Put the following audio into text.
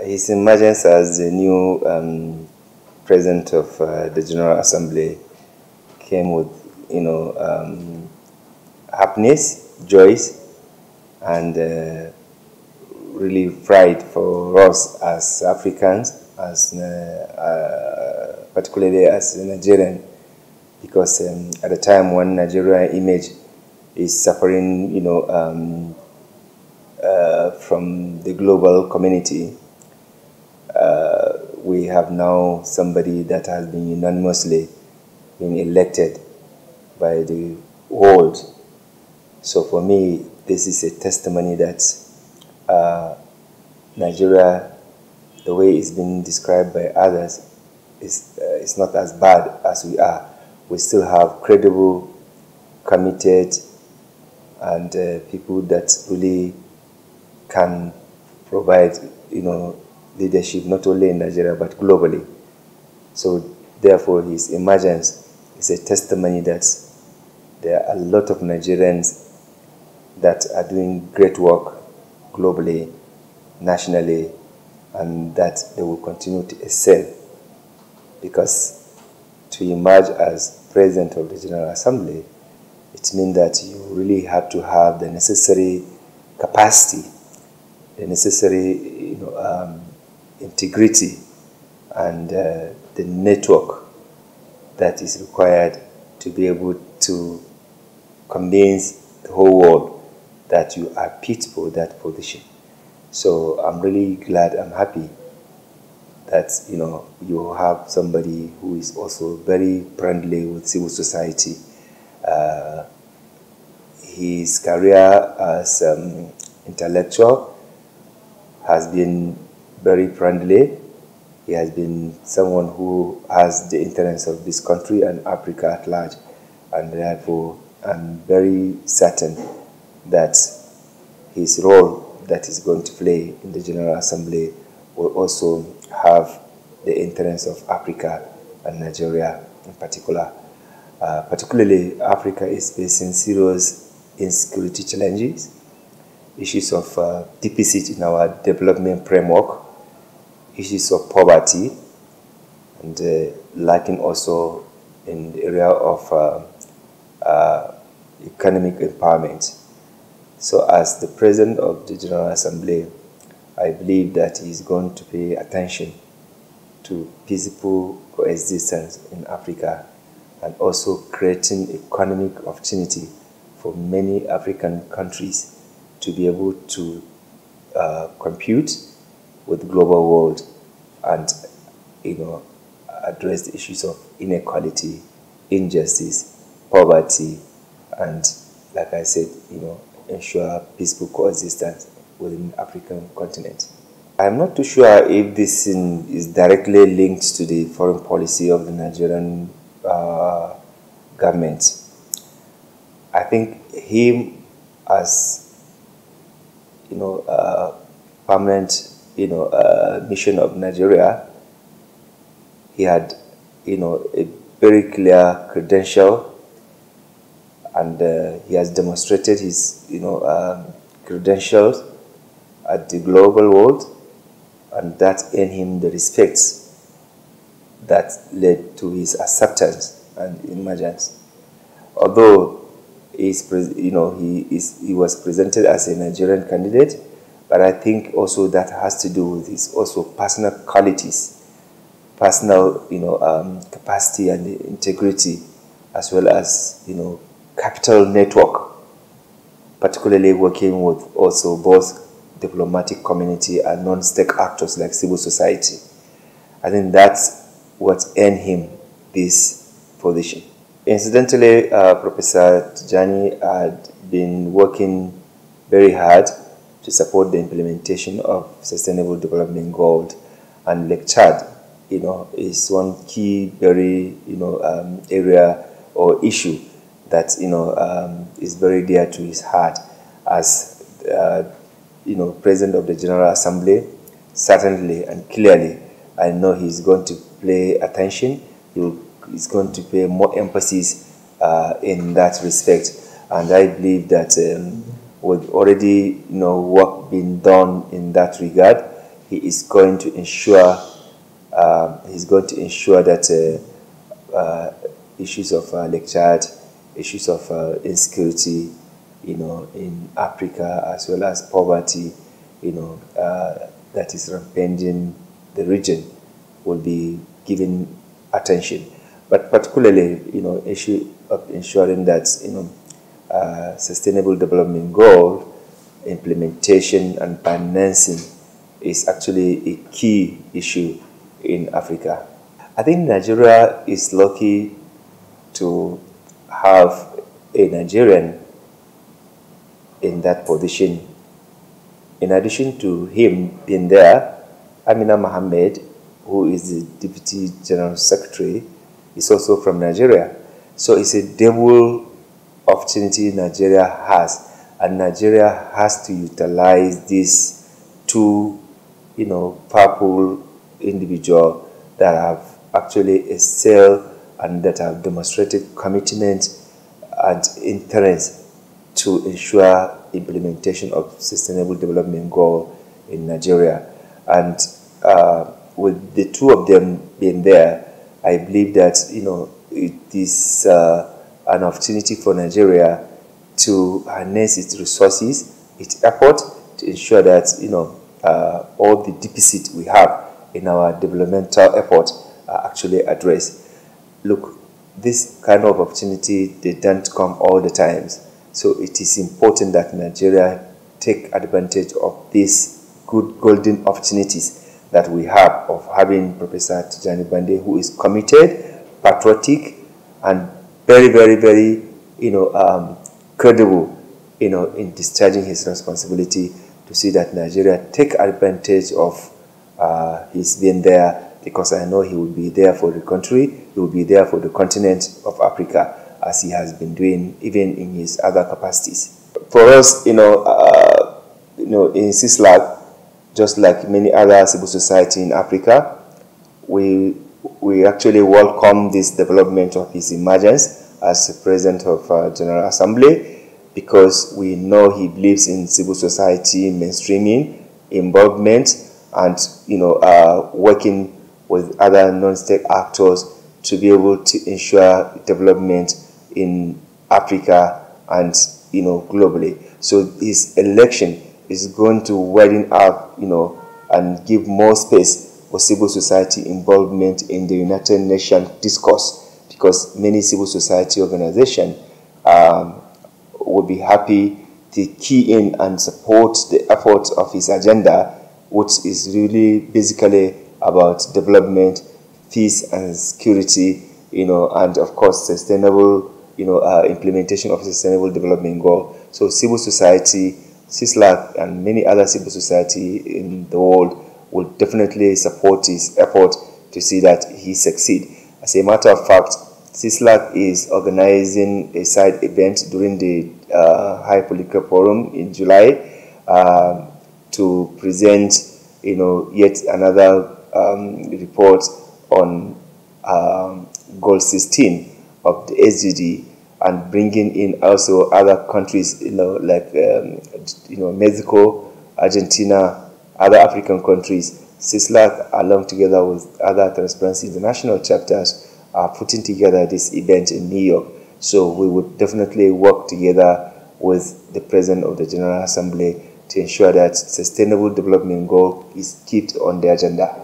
His emergence as the new president of the General Assembly came with, happiness, joys, and really pride for us as Africans, as particularly as a Nigerian, because at the time when Nigeria image is suffering, from the global community, we have now somebody that has been unanimously been elected by the world. So for me, this is a testimony that Nigeria, the way it's been described by others, is not as bad as we are. We still have credible, committed, and people that really can provide, leadership not only in Nigeria but globally. So therefore, his emergence is a testimony that there are a lot of Nigerians that are doing great work globally, nationally, and that they will continue to excel. Because to emerge as president of the General Assembly, it means that you really have to have the necessary capacity, the necessary integrity, and the network that is required to be able to convince the whole world that you are fit for that position. So I'm really glad, I'm happy that you have somebody who is also very friendly with civil society. His career as intellectual has been very friendly. He has been someone who has the interest of this country and Africa at large, and therefore I'm very certain that his role that he's going to play in the General Assembly will also have the interest of Africa and Nigeria in particular. Particularly, Africa is facing serious insecurity challenges, issues of deficit in our development framework, issues of poverty, and lacking also in the area of economic empowerment. So as the President of the General Assembly, I believe that he is going to pay attention to peaceful coexistence in Africa and also creating economic opportunity for many African countries to be able to compete with the global world and address the issues of inequality, injustice, poverty, and like I said, ensure peaceful coexistence within the African continent. I'm not too sure if this is directly linked to the foreign policy of the Nigerian government. I think him as permanent mission of Nigeria, he had a very clear credential, and he has demonstrated his credentials at the global world, and that earned him the respect that led to his acceptance and emergence. Although he was presented as a Nigerian candidate, but I think also that has to do with his also personal qualities, personal capacity and integrity, as well as capital network, particularly working with also both diplomatic community and non-state actors like civil society. I think that's what earned him this position. Incidentally, Professor Tijani had been working very hard to support the implementation of Sustainable Development Goals, and Lake Chad, is one key very area or issue that is very dear to his heart. As President of the General Assembly, certainly and clearly, I know he's going to pay attention. He's going to pay more emphasis in that respect, and I believe that with already work being done in that regard, he is going to ensure that issues of Lake Chad, issues of insecurity, in Africa, as well as poverty, that is rampaging the region, will be given attention. But particularly, issue of ensuring that, sustainable development goal implementation and financing is actually a key issue in Africa. I think Nigeria is lucky to have a Nigerian in that position. In addition to him being there, Amina Mohammed, who is the Deputy General Secretary, is also from Nigeria. So it's a double opportunity Nigeria has, and Nigeria has to utilize these two, powerful individuals that have actually excelled and that have demonstrated commitment and interest to ensure implementation of sustainable development goal in Nigeria. And with the two of them being there, I believe that it is an opportunity for Nigeria to harness its resources, its effort to ensure that all the deficit we have in our developmental effort are actually addressed. Look, this kind of opportunity, they don't come all the times. So it is important that Nigeria take advantage of these good golden opportunities that we have of having Professor Tijani Bande, who is committed, patriotic, and very, very, very, credible, in discharging his responsibility to see that Nigeria take advantage of his being there, because I know he will be there for the country, he will be there for the continent of Africa, as he has been doing even in his other capacities. For us, in CISLAC, just like many other civil society in Africa, we actually welcome this development of his emergence as President of General Assembly, because we know he believes in civil society mainstreaming, involvement, and working with other non-state actors to be able to ensure development in Africa and globally. So his election is going to widen up, and give more space for civil society involvement in the United Nations discourse, because many civil society organizations will be happy to key in and support the efforts of his agenda, which is really basically about development, peace and security, and of course sustainable, implementation of sustainable development goal. So civil society, CISLAC, and many other civil society in the world will definitely support his effort to see that he succeed. As a matter of fact, CISLAC is organizing a side event during the High Political Forum in July to present, yet another report on Goal 16 of the SDG, and bringing in also other countries, like Mexico, Argentina, other African countries. CISLAC, along together with other Transparency International chapters, are putting together this event in New York. So we would definitely work together with the President of the General Assembly to ensure that sustainable development goal is kept on the agenda.